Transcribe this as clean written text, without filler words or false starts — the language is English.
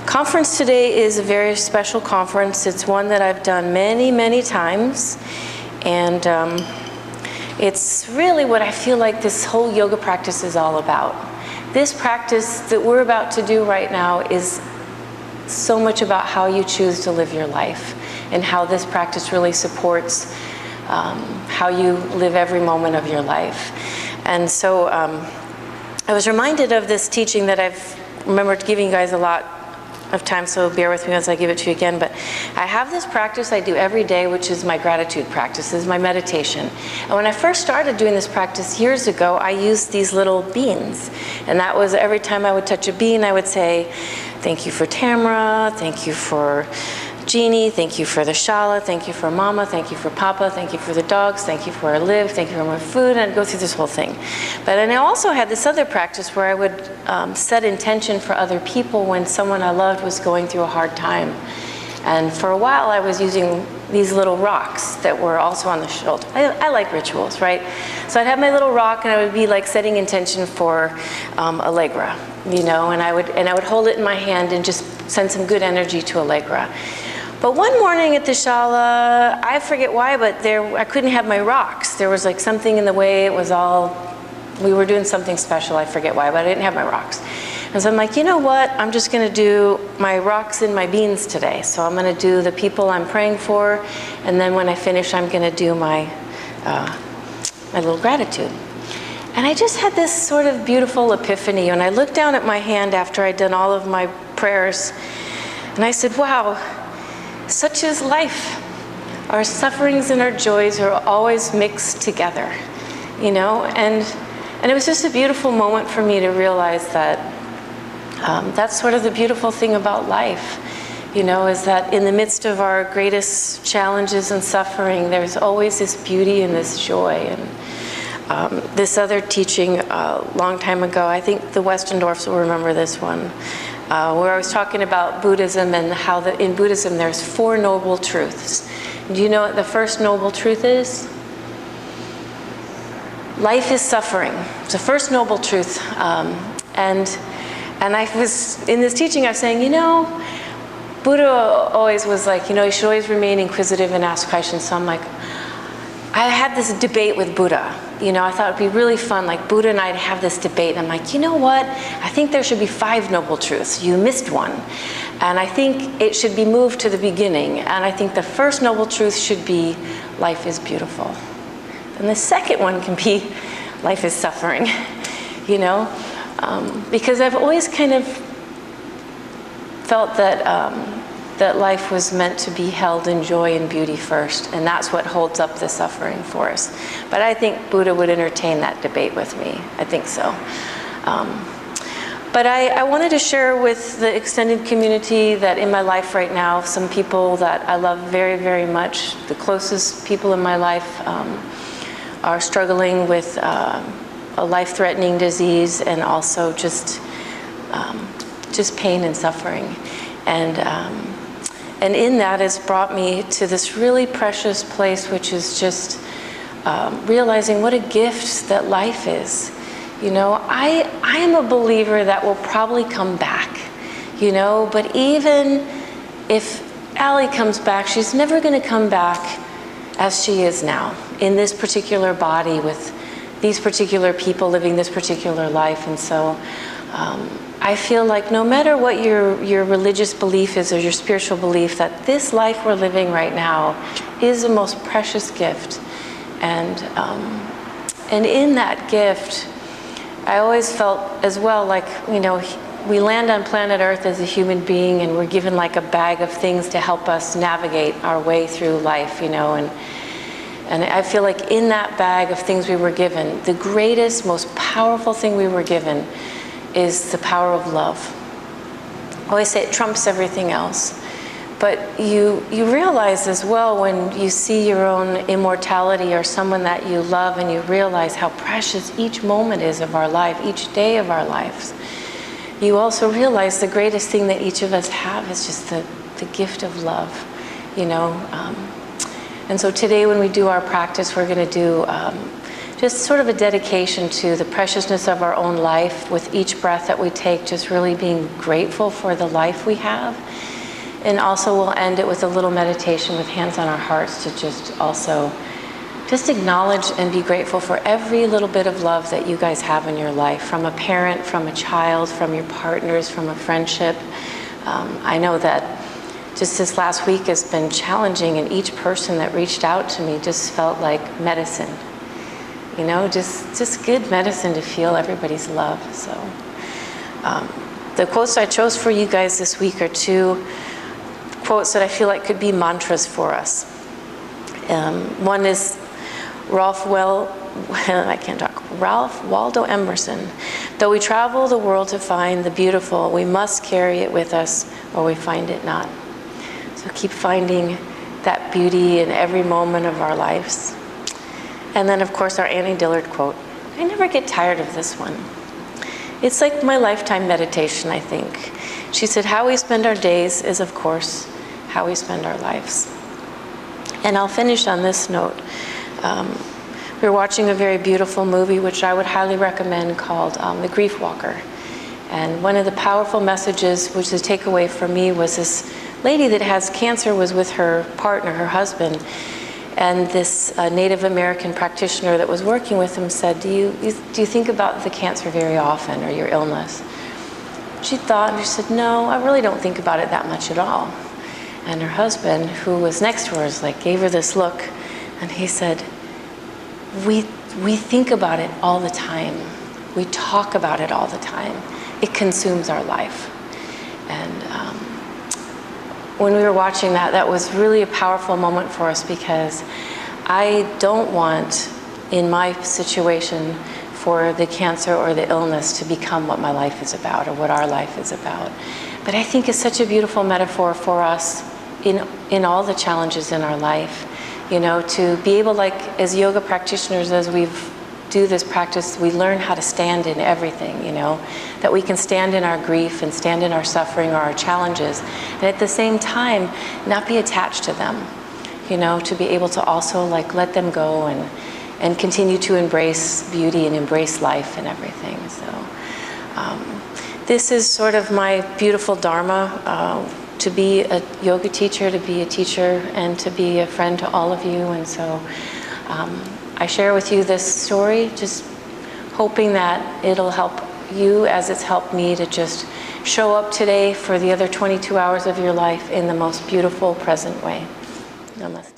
Conference today is a very special conference. It's one that I've done many, many times. And it's really what I feel like this whole yoga practice is all about. This practice that we're about to do right now is so much about how you choose to live your life and how this practice really supports how you live every moment of your life. And so I was reminded of this teaching that I've remembered giving you guys a lot of time, so bear with me as I give it to you again. But I have this practice I do every day, which is my gratitude practice, is my meditation. And when I first started doing this practice years ago, I used these little beans. And that was every time I would touch a bean, I would say, thank you for Tamara, thank you for Jeannie, thank you for the Shala, thank you for Mama, thank you for Papa, thank you for the dogs, thank you for where I live, thank you for my food, and I'd go through this whole thing. But then I also had this other practice where I would set intention for other people when someone I loved was going through a hard time. And for a while I was using these little rocks that were also on the shoulder. I like rituals, right? So I'd have my little rock and I would be like setting intention for Allegra, you know, and I would hold it in my hand and just send some good energy to Allegra. But one morning at the Shala, I forget why, but I couldn't have my rocks. There was like something in the way. It was all, we were doing something special. I forget why, but I didn't have my rocks. And so I'm like, you know what? I'm just going to do my rocks and my beans today. So I'm going to do the people I'm praying for, and then when I finish, I'm going to do my little gratitude. And I just had this sort of beautiful epiphany. And I looked down at my hand after I'd done all of my prayers, and I said, wow, such is life. Our sufferings and our joys are always mixed together, you know? And it was just a beautiful moment for me to realize that that's sort of the beautiful thing about life, you know, is that in the midst of our greatest challenges and suffering, there's always this beauty and this joy. And this other teaching a long time ago, I think the Westendorfs will remember this one, where I was talking about Buddhism and how in Buddhism there's 4 noble truths. Do you know what the first noble truth is? Life is suffering. It's the first noble truth. And I was, in this teaching, I was saying, you know, Buddha always was like, you know, you should always remain inquisitive and ask questions. So I'm like, I had this debate with Buddha. You know, I thought it'd be really fun, like Buddha and I'd have this debate. And I'm like, you know what? I think there should be 5 noble truths. You missed one. And I think it should be moved to the beginning. And I think the first noble truth should be, life is beautiful. And the second one can be, life is suffering, you know? Because I've always kind of felt that that life was meant to be held in joy and beauty first, and that's what holds up the suffering for us. But I think Buddha would entertain that debate with me. I think so. But I wanted to share with the extended community that in my life right now, some people that I love very, very much, the closest people in my life, are struggling with a life-threatening disease and also just pain and suffering. And in that has brought me to this really precious place, which is just realizing what a gift that life is. You know, I am a believer that will probably come back, you know, but even if Allie comes back, she's never going to come back as she is now, in this particular body, with these particular people living this particular life. And so I feel like no matter what your religious belief is or your spiritual belief, that this life we're living right now is the most precious gift. And in that gift, I always felt as well like, you know, we land on planet Earth as a human being and we're given like a bag of things to help us navigate our way through life, you know, and I feel like in that bag of things we were given, the greatest, most powerful thing we were given is the power of love. I always say it trumps everything else. But you realize as well when you see your own immortality or someone that you love, and you realize how precious each moment is of our life, each day of our lives. You also realize the greatest thing that each of us have is just the gift of love, you know. And so today when we do our practice, we're going to do just sort of a dedication to the preciousness of our own life with each breath that we take, just really being grateful for the life we have. And also we'll end it with a little meditation with hands on our hearts to just acknowledge and be grateful for every little bit of love that you guys have in your life, from a parent, from a child, from your partners, from a friendship. I know that just this last week has been challenging, and each person that reached out to me just felt like medicine. You know, just good medicine to feel everybody's love. So the quotes I chose for you guys this week are two quotes that I feel like could be mantras for us. One is Ralph Waldo Emerson. Though we travel the world to find the beautiful, we must carry it with us or we find it not. So keep finding that beauty in every moment of our lives. And then, of course, our Annie Dillard quote. I never get tired of this one. It's like my lifetime meditation, I think. She said, how we spend our days is, of course, how we spend our lives. And I'll finish on this note. We were watching a very beautiful movie, which I would highly recommend, called The Grief Walker. And one of the powerful messages, which the takeaway for me, was this lady that has cancer was with her partner, her husband. And this Native American practitioner that was working with him said, do you think about the cancer very often, or your illness? She thought, and she said, no, I really don't think about it that much at all. And her husband, who was next to her, gave her this look, and he said, we think about it all the time. We talk about it all the time. It consumes our life. And when we were watching that, that was really a powerful moment for us, because I don't want, in my situation, for the cancer or the illness to become what my life is about, or what our life is about. But I think it's such a beautiful metaphor for us in all the challenges in our life. You know, to be able, like, as yoga practitioners, as we do this practice, we learn how to stand in everything, you know, that we can stand in our grief and stand in our suffering or our challenges, and at the same time, not be attached to them, you know, to be able to also, like, let them go and continue to embrace beauty and embrace life and everything. So this is sort of my beautiful dharma, to be a yoga teacher, to be a teacher, and to be a friend to all of you. And so I share with you this story, just hoping that it'll help you as it's helped me to just show up today for the other 22 hours of your life in the most beautiful, present way. Namaste.